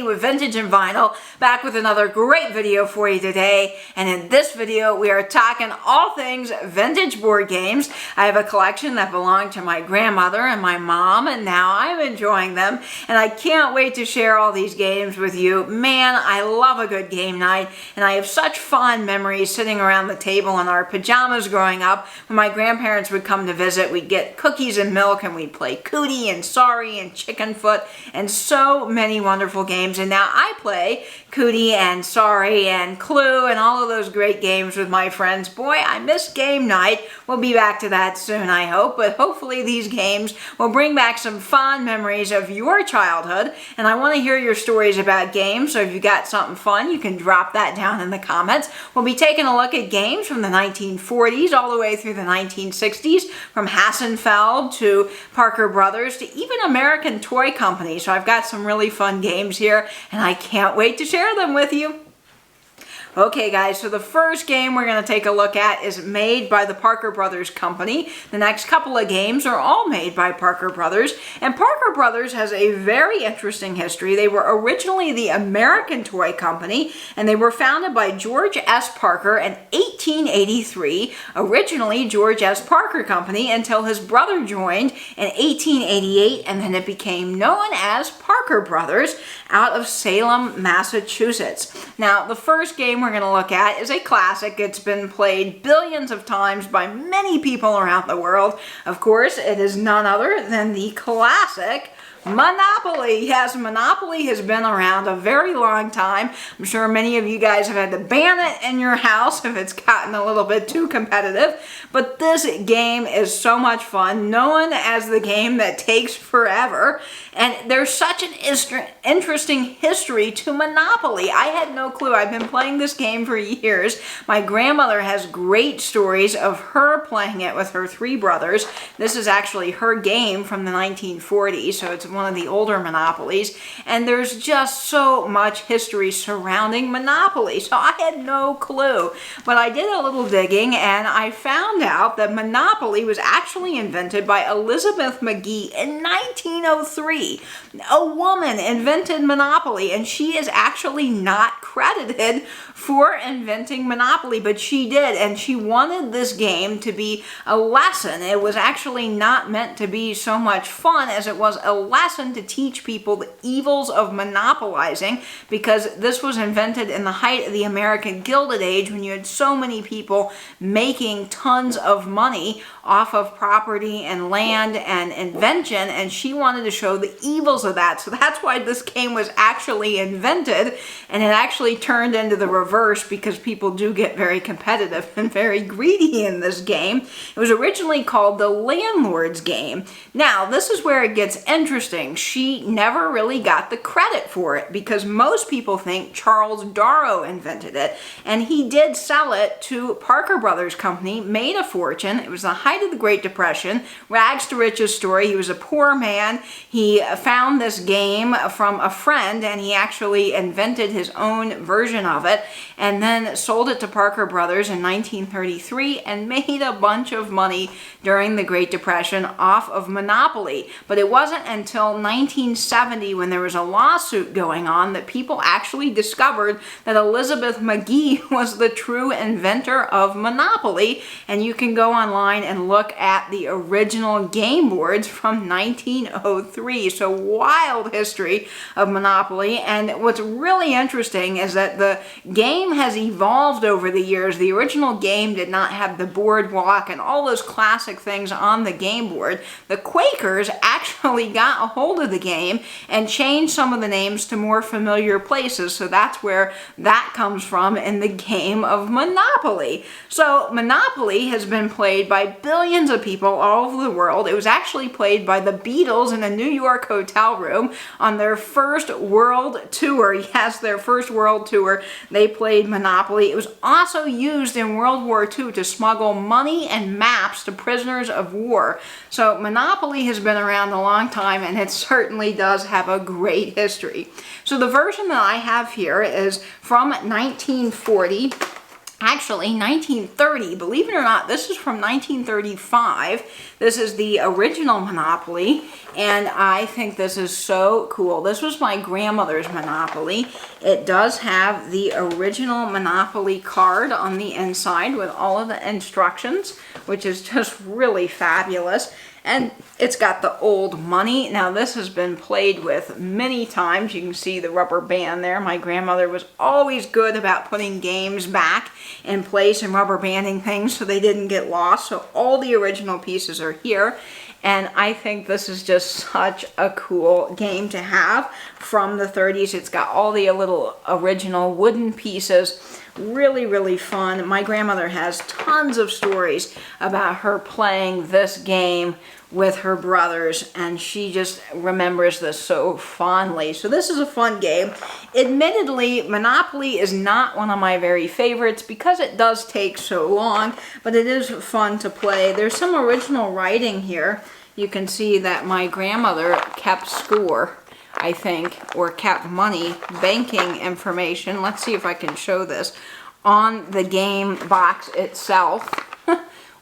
with Vintage and Vinyl, back with another great video for you today. And in this video, we are talking all things vintage board games. I have a collection that belonged to my grandmother and my mom, and now I'm enjoying them. And I can't wait to share all these games with you. Man, I love a good game night, and I have such fond memories sitting around the table in our pajamas growing up. When my grandparents would come to visit, we'd get cookies and milk, and we'd play Cootie and Sorry and Chicken Foot, and so many wonderful games. And now I play Cootie and Sorry and Clue and all of those great games with my friends. Boy, I miss game night. We'll be back to that soon, I hope, but hopefully these games will bring back some fond memories of your childhood. And I want to hear your stories about games, so if you got something fun, you can drop that down in the comments. We'll be taking a look at games from the 1940s all the way through the 1960s, from Hassenfeld to Parker Brothers to even American Toy Company. So I've got some really fun games here, and I can't wait to share them with you. Okay guys, so the first game we're going to take a look at is made by the Parker Brothers Company. The next couple of games are all made by Parker Brothers, and Parker Brothers has a very interesting history. They were originally the American Toy Company, and they were founded by George S. Parker in 1883, originally George S. Parker Company, until his brother joined in 1888, and then it became known as Parker Brothers out of Salem, Massachusetts. Now, the first game we're going to look at is a classic. It's been played billions of times by many people around the world. Of course, it is none other than the classic Monopoly. Yes, Monopoly has been around a very long time. I'm sure many of you guys have had to ban it in your house if it's gotten a little bit too competitive. But this game is so much fun, known as the game that takes forever. And there's such an interesting history to Monopoly. I had no clue. I've been playing this game for years. My grandmother has great stories of her playing it with her three brothers. This is actually her game from the 1940s, so it's one of the older Monopolies, and there's just so much history surrounding Monopoly, so I had no clue. But I did a little digging, and I found out that Monopoly was actually invented by Elizabeth McGee in 1903. A woman invented Monopoly, and she is actually not credited for inventing Monopoly, but she did, and she wanted this game to be a lesson. It was actually not meant to be so much fun as it was a lesson to teach people the evils of monopolizing, because this was invented in the height of the American Gilded Age, when you had so many people making tons of money off of property and land and invention, and she wanted to show the evils of that. So that's why this game was actually invented, and it actually turned into the reverse, because people do get very competitive and very greedy in this game. It was originally called the Landlord's Game. Now, this is where it gets interesting. She never really got the credit for it, because most people think Charles Darrow invented it, and he did sell it to Parker Brothers Company, made a fortune. It was the height of the Great Depression, rags to riches story. He was a poor man. He found this game from a friend, and he actually invented his own version of it, and then sold it to Parker Brothers in 1933 and made a bunch of money during the Great Depression off of Monopoly. But it wasn't until 1970, when there was a lawsuit going on, that people actually discovered that Elizabeth McGee was the true inventor of Monopoly. And you can go online and look at the original game boards from 1903. So wild history of Monopoly. And what's really interesting is that the game has evolved over the years. The original game did not have the boardwalk and all those classic things on the game board. The Quakers actually got a hold of the game and changed some of the names to more familiar places. So that's where that comes from in the game of Monopoly. So Monopoly has been played by billions of people all over the world. It was actually played by the Beatles in a New York hotel room on their first world tour. Yes, their first world tour. They played Monopoly. It was also used in World War II to smuggle money and maps to prisoners of war. So Monopoly has been around a long time, and it certainly does have a great history. So the version that I have here is from 1940. Actually, 1930, believe it or not, this is from 1935. This is the original Monopoly, and I think this is so cool. This was my grandmother's Monopoly. It does have the original Monopoly card on the inside with all of the instructions, which is just really fabulous. And it's got the old money. Now this has been played with many times. You can see the rubber band there. My grandmother was always good about putting games back in place and rubber banding things so they didn't get lost. So all the original pieces are here. And I think this is just such a cool game to have from the 30s. It's got all the little original wooden pieces. Really, really fun. My grandmother has tons of stories about her playing this game with her brothers, and she just remembers this so fondly. So this is a fun game. Admittedly, Monopoly is not one of my very favorites because it does take so long, but it is fun to play. There's some original writing here. You can see that my grandmother kept score, I think, or kept money, banking information. Let's see if I can show this on the game box itself.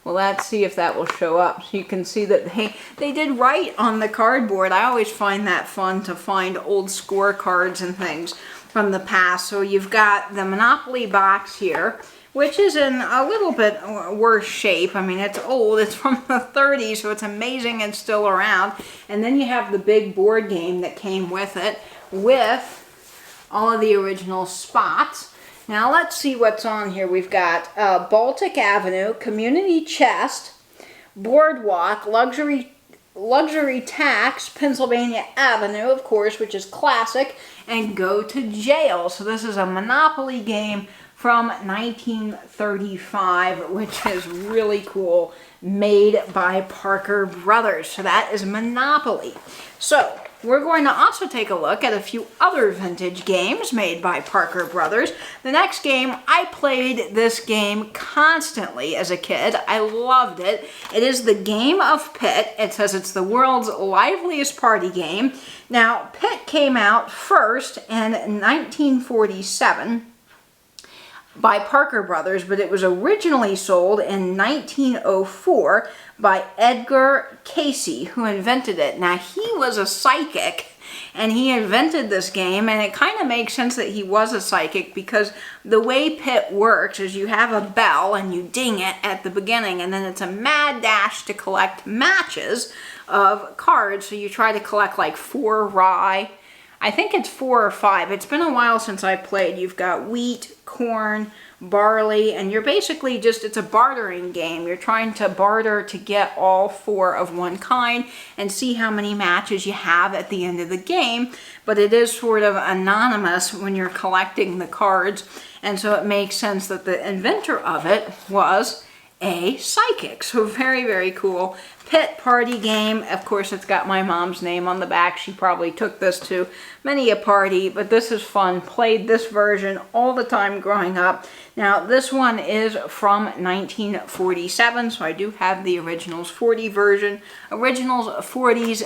Well, let's see if that will show up. So you can see that they did write on the cardboard. I always find that fun to find old scorecards and things from the past. So you've got the Monopoly box here, which is in a little bit worse shape. I mean, it's old. It's from the 30s, so it's amazing it's still around. And then you have the big board game that came with it with all of the original spots. Now let's see what's on here. We've got Baltic Avenue, Community Chest, Boardwalk, Luxury Tax, Pennsylvania Avenue, of course, which is classic, and Go to Jail. So this is a Monopoly game from 1935, which is really cool, made by Parker Brothers. So that is Monopoly. So we're going to also take a look at a few other vintage games made by Parker Brothers. The next game, I played this game constantly as a kid. I loved it. It is the Game of Pit. It says it's the world's liveliest party game. Now, Pit came out first in 1947 by Parker Brothers, but it was originally sold in 1904 by Edgar Casey, who invented it. Now, he was a psychic, and he invented this game, and it kind of makes sense that he was a psychic because the way Pit works is you have a bell, and you ding it at the beginning, and then it's a mad dash to collect matches of cards. So you try to collect like 4 rye. I think it's 4 or 5. It's been a while since I played. You've got wheat, corn, barley, and you're basically just, it's a bartering game. You're trying to barter to get all 4 of one kind and see how many matches you have at the end of the game. But it is sort of anonymous when you're collecting the cards, and so it makes sense that the inventor of it was a psychic. So very, very cool. Pit party game. Of course, it's got my mom's name on the back. She probably took this to many a party, but this is fun. Played this version all the time growing up. Now, this one is from 1947, so I do have the originals 40s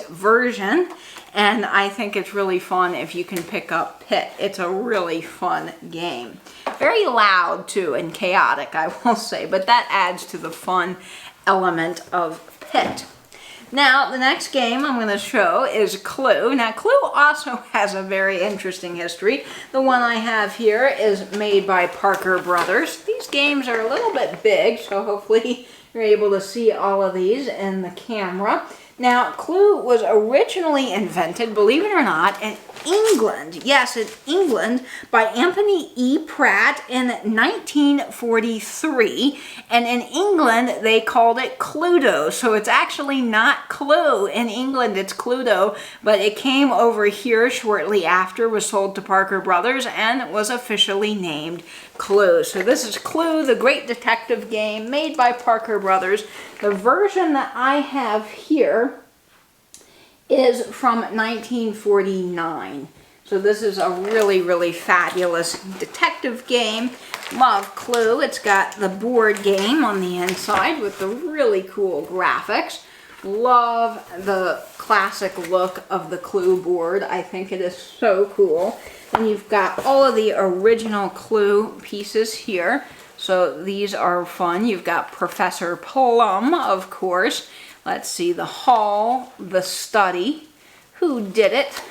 version, and I think it's really fun if you can pick up Pit. It's a really fun game. Very loud, too, and chaotic, I will say, but that adds to the fun element of Pit. Now, the next game I'm going to show is Clue. Now, Clue also has a very interesting history. The one I have here is made by Parker Brothers. These games are a little bit big, so hopefully you're able to see all of these in the camera. Now, Clue was originally invented, believe it or not, in England. Yes, in England, by Anthony E. Pratt in 1943. And in England, they called it Cluedo. So it's actually not Clue. In England, it's Cluedo. But it came over here shortly after, was sold to Parker Brothers, and was officially named Clue. So this is Clue, the great detective game made by Parker Brothers. The version that I have here is from 1949. So this is a really, really fabulous detective game. Love Clue. It's got the board game on the inside with the really cool graphics. Love the classic look of the Clue board. I think it is so cool. And you've got all of the original Clue pieces here. So these are fun. You've got Professor Plum, of course. Let's see, the hall, the study. Who did it?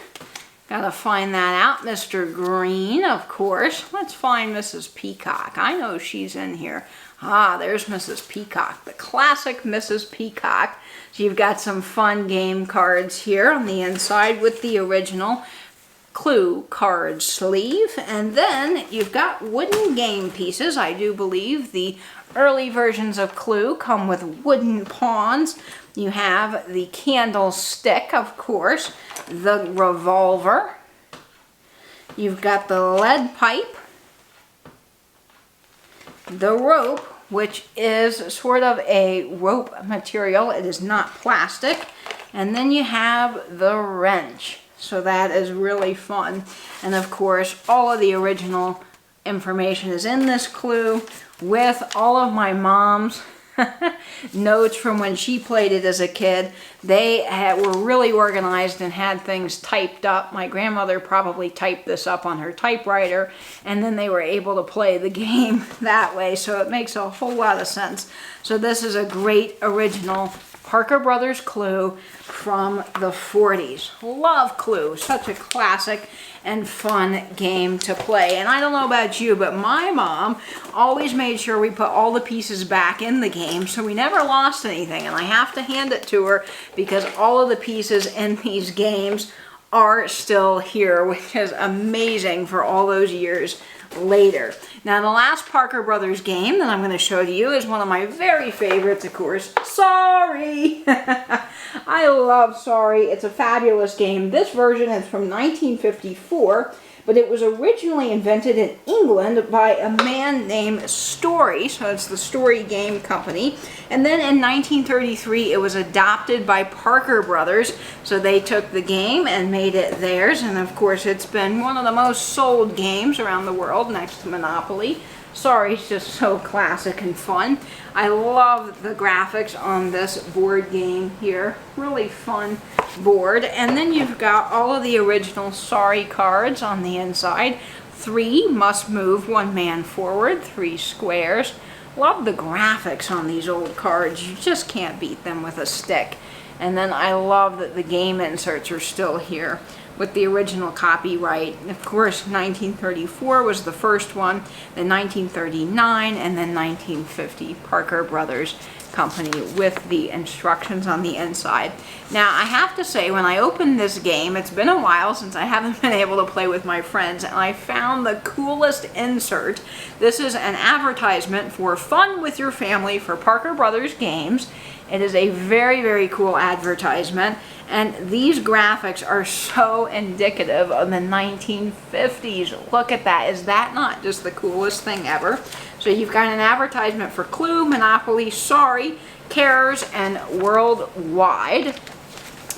Gotta find that out. Mr. Green, of course. Let's find Mrs. Peacock. I know she's in here. Ah, there's Mrs. Peacock, the classic Mrs. Peacock. So you've got some fun game cards here on the inside with the original Clue card sleeve. And then you've got wooden game pieces. I do believe the early versions of Clue come with wooden pawns. You have the candlestick, of course, the revolver. You've got the lead pipe, the rope, which is sort of a rope material. It is not plastic. And then you have the wrench. So that is really fun. And of course, all of the original information is in this Clue with all of my mom's notes from when she played it as a kid. They were really organized and had things typed up. My grandmother probably typed this up on her typewriter, and then they were able to play the game that way. So it makes a whole lot of sense. So this is a great original Parker Brothers Clue from the 40s. Love Clue. Such a classic and fun game to play. And I don't know about you, but my mom always made sure we put all the pieces back in the game, so we never lost anything. And I have to hand it to her because all of the pieces in these games are still here, which is amazing for all those years later. Now, the last Parker Brothers game that I'm going to show to you is one of my very favorites, of course, Sorry! I love Sorry. It's a fabulous game. This version is from 1954, but it was originally invented in England by a man named Story, so it's the Story Game Company. And then in 1933, it was adopted by Parker Brothers, so they took the game and made it theirs. And of course, it's been one of the most sold games around the world, next to Monopoly. Sorry, it's just so classic and fun. I love the graphics on this board game here. Really fun board. And then you've got all of the original Sorry cards on the inside. 3 must move 1 man forward, 3 squares. Love the graphics on these old cards. You just can't beat them with a stick. And then I love that the game inserts are still here with the original copyright. Of course, 1934 was the first one, then 1939, and then 1950, Parker Brothers Company with the instructions on the inside. Now, I have to say, when I opened this game, it's been a while since I haven't been able to play with my friends, and I found the coolest insert. This is an advertisement for Fun with Your Family for Parker Brothers Games. It is a very, very cool advertisement. And these graphics are so indicative of the 1950s. Look at that. Is that not just the coolest thing ever? So you've got an advertisement for Clue, Monopoly, Sorry, Cares, and Worldwide.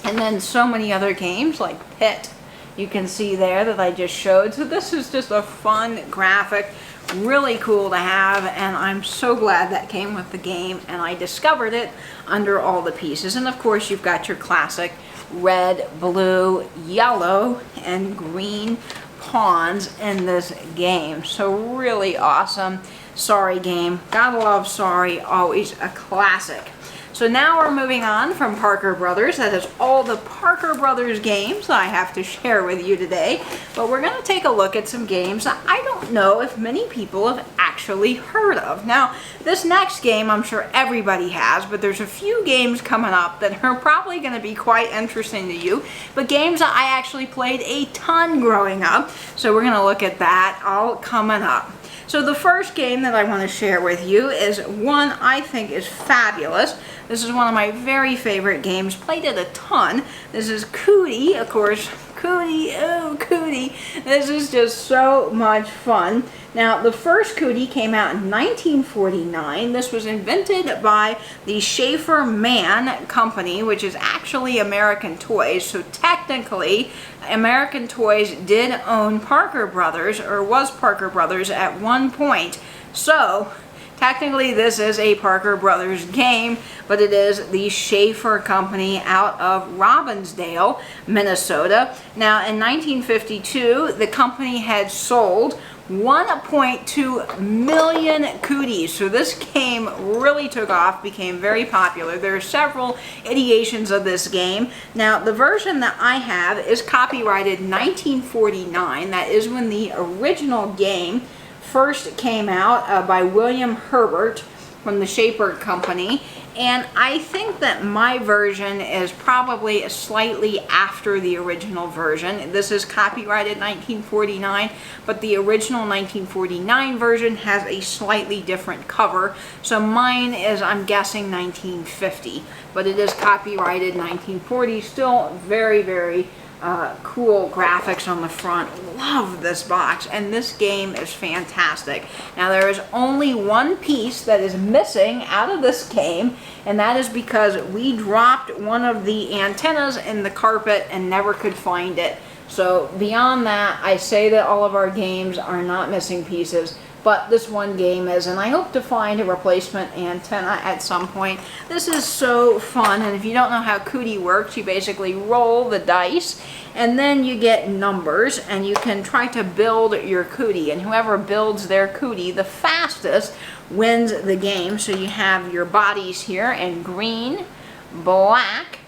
And then so many other games like Pit. You can see there that I just showed. So this is just a fun graphic. Really cool to have, and I'm so glad that came with the game, and I discovered it under all the pieces. And of course, you've got your classic red, blue, yellow, and green pawns in this game. So really awesome Sorry game. Gotta love Sorry, always a classic. So now we're moving on from Parker Brothers. That is all the Parker Brothers games I have to share with you today. But we're going to take a look at some games that I don't know if many people have actually heard of. Now, this next game I'm sure everybody has, but there's a few games coming up that are probably going to be quite interesting to you. But games that I actually played a ton growing up. So we're going to look at that all coming up. So the first game that I want to share with you is one I think is fabulous. This is one of my very favorite games, played it a ton. This is Cootie, of course. Cootie, oh Cootie. This is just so much fun. Now, the first Cootie came out in 1949. This was invented by the Schaefer Man Company, which is actually American Toys. So technically, American Toys did own Parker Brothers, or was Parker Brothers at one point. So technically this is a Parker Brothers game, but it is the Schaefer Company out of Robbinsdale, Minnesota. Now in 1952, the company had sold 1.2 million cooties. So this game really took off, became very popular. There are several ideations of this game. Now the version that I have is copyrighted 1949. That is when the original game first came out by William Herbert from the Schaefer Company. And I think that my version is probably slightly after the original version. This is copyrighted 1949, but the original 1949 version has a slightly different cover. So mine is, I'm guessing, 1950, but it is copyrighted 1940. Still very, very cool graphics on the front. Love this box, and this game is fantastic. Now there is only one piece that is missing out of this game, and that is because we dropped one of the antennas in the carpet and never could find it. So beyond that, I say that all of our games are not missing pieces, but this one game is, and I hope to find a replacement antenna at some point. This is so fun, and if you don't know how Cootie works, you basically roll the dice, and then you get numbers, and you can try to build your Cootie, and whoever builds their Cootie the fastest wins the game. So you have your bodies here in green, black,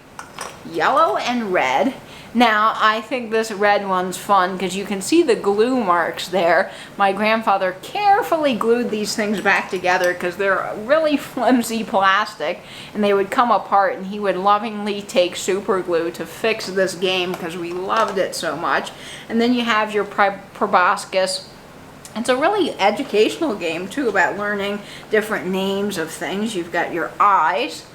yellow, and red. Now, I think this red one's fun because you can see the glue marks there. My grandfather carefully glued these things back together because they're really flimsy plastic, and they would come apart, and he would lovingly take super glue to fix this game because we loved it so much. And then you have your proboscis. It's a really educational game too, about learning different names of things. You've got your eyes.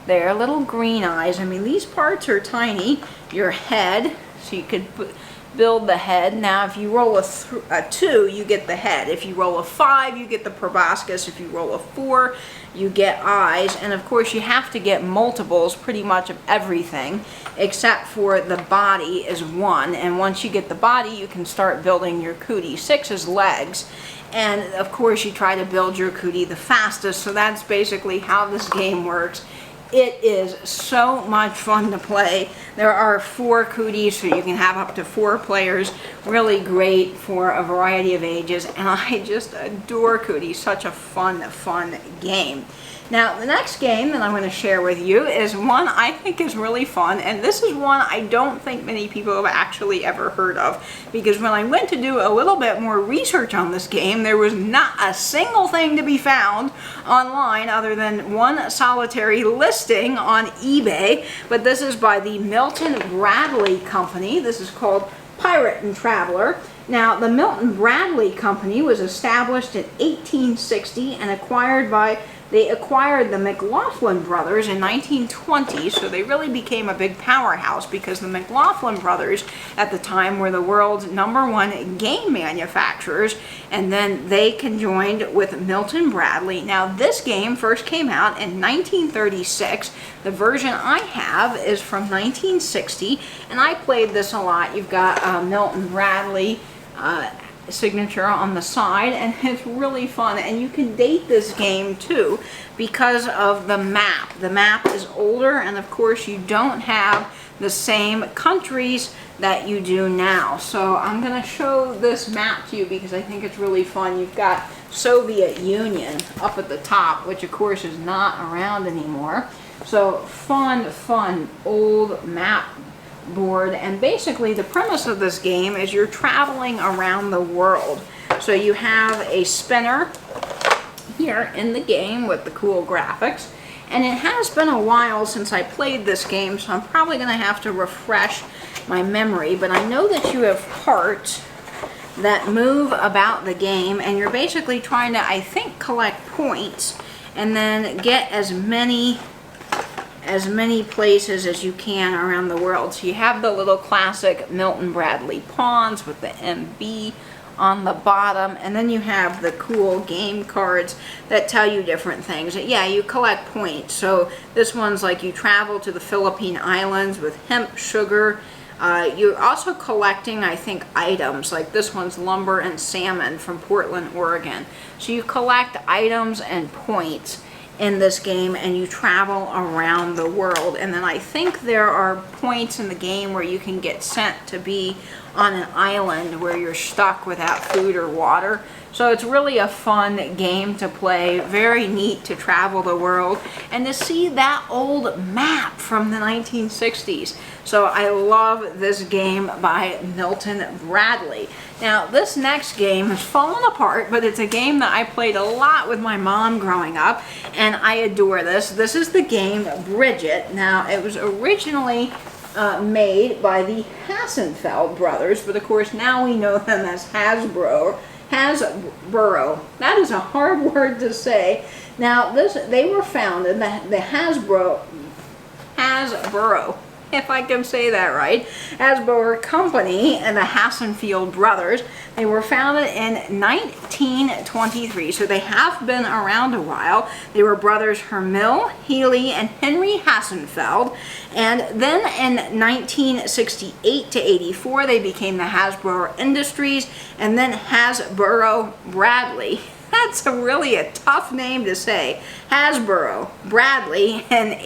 There, little green eyes. I mean, these parts are tiny. Your head, so you could build the head. Now, if you roll a 2, you get the head. If you roll a 5, you get the proboscis. If you roll a 4, you get eyes. And of course, you have to get multiples pretty much of everything, except for the body is 1. And once you get the body, you can start building your Cootie. 6 is legs. And of course, you try to build your Cootie the fastest. So that's basically how this game works. It is so much fun to play. There are 4 Cooties, so you can have up to 4 players. Really great for a variety of ages, and I just adore Cooties. Such a fun game. Now, the next game that I'm going to share with you is one I think is really fun, and this is one I don't think many people have actually ever heard of, because when I went to do a little bit more research on this game, there was not a single thing to be found online other than one solitary listing on eBay. But this is by the Milton Bradley Company. This is called Pirate and Traveler. Now, the Milton Bradley Company was established in 1860 and they acquired the McLaughlin brothers in 1920, so they really became a big powerhouse because the McLaughlin brothers at the time were the world's #1 game manufacturers, and then they conjoined with Milton Bradley. Now, this game first came out in 1936. The version I have is from 1960, and I played this a lot. You've got Milton Bradley signature on the side, and it's really fun, and you can date this game too because of the map. The map is older, and of course you don't have the same countries that you do now. So I'm going to show this map to you because I think it's really fun. You've got Soviet Union up at the top, which of course is not around anymore. So fun old map board, and basically the premise of this game is you're traveling around the world. So you have a spinner here in the game with the cool graphics, and it has been a while since I played this game, so I'm probably going to have to refresh my memory, but I know that you have parts that move about the game, and you're basically trying to, I think, collect points and then get as many places as you can around the world. So you have the little classic Milton Bradley pawns with the MB on the bottom, and then you have the cool game cards that tell you different things. Yeah, you collect points. So this one's like you travel to the Philippine Islands with hemp, sugar, You're also collecting, I think, items, like this one's lumber and salmon from Portland, Oregon. So you collect items and points in this game, and you travel around the world. And then I think there are points in the game where you can get sent to be on an island where you're stuck without food or water. So it's really a fun game to play, very neat to travel the world and to see that old map from the 1960s. So I love this game by Milton Bradley. Now this next game has fallen apart, but it's a game that I played a lot with my mom growing up, and I adore this. This is the game Bridget. Now it was originally made by the Hassenfeld brothers, but of course now we know them as Hasbro. That is a hard word to say. Now they were founded, the Hasbro, if I can say that right, Hasbro Company and the Hassenfeld brothers. They were founded in 1923, so they have been around a while. They were brothers Hermil, Healy, and Henry Hassenfeld. And then in 1968 to 84, they became the Hasbro Industries, and then Hasbro Bradley. That's really a tough name to say. Hasbro Bradley in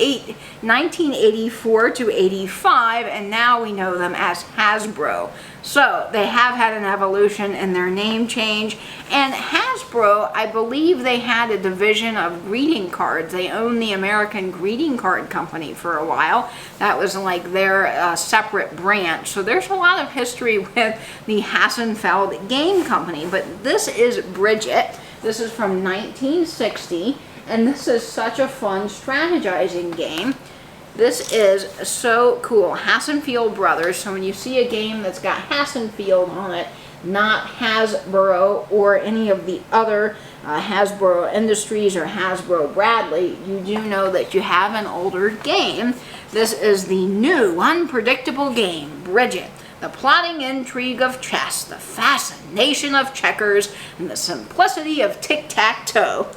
1984 to 85, and now we know them as Hasbro. So they have had an evolution in their name change. And Hasbro, I believe they had a division of greeting cards. They owned the American Greeting Card Company for a while. That was like their separate branch. So there's a lot of history with the Hassenfeld Game Company. But this is Bridget. This is from 1960, and this is such a fun strategizing game. This is so cool. Hassenfeld brothers. So when you see a game that's got Hassenfeld on it, not Hasbro or any of the other Hasbro Industries or Hasbro Bradley, you do know that you have an older game. This is the new unpredictable game, Bridget. The plotting intrigue of chess, the fascination of checkers, and the simplicity of tic-tac-toe.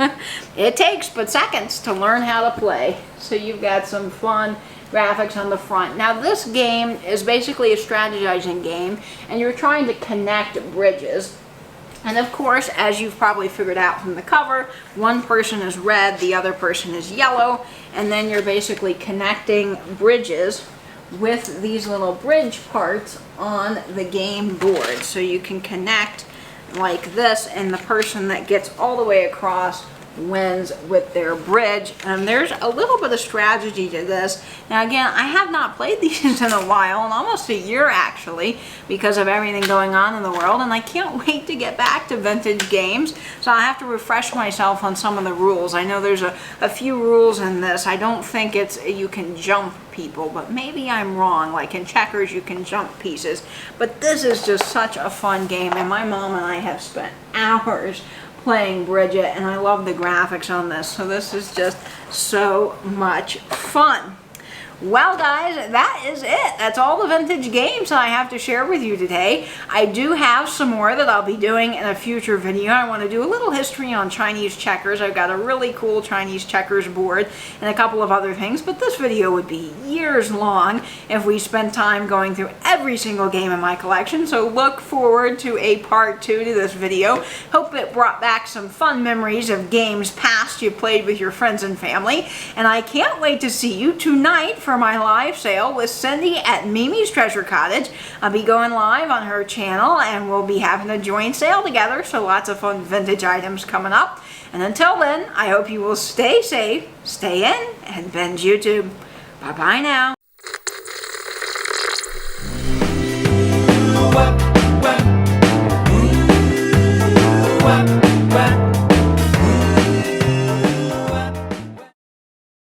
It takes but seconds to learn how to play. So you've got some fun graphics on the front. Now this game is basically a strategizing game, and you're trying to connect bridges. And of course, as you've probably figured out from the cover, one person is red, the other person is yellow, and then you're basically connecting bridges with these little bridge parts on the game board. So you can connect like this, and the person that gets all the way across wins with their bridge. And there's a little bit of strategy to this. Now again, I have not played these in a while, in almost a year actually, because of everything going on in the world, and I can't wait to get back to vintage games. So I have to refresh myself on some of the rules. I know there's a few rules in this. I don't think it's you can jump people, but maybe I'm wrong. Like in checkers you can jump pieces, but this is just such a fun game, and my mom and I have spent hours playing Bridget, and I love the graphics on this. So this is just so much fun. Well guys, that is it. That's all the vintage games that I have to share with you today. I do have some more that I'll be doing in a future video. I want to do a little history on Chinese checkers. I've got a really cool Chinese checkers board and a couple of other things, but this video would be years long if we spent time going through every single game in my collection. So look forward to a part 2 to this video. Hope it brought back some fun memories of games past you played with your friends and family. And I can't wait to see you tonight for my live sale with Cindy at Mimi's Treasure Cottage. I'll be going live on her channel, and we'll be having a joint sale together, so lots of fun vintage items coming up. And until then, I hope you will stay safe, stay in, and binge YouTube. Bye-bye now.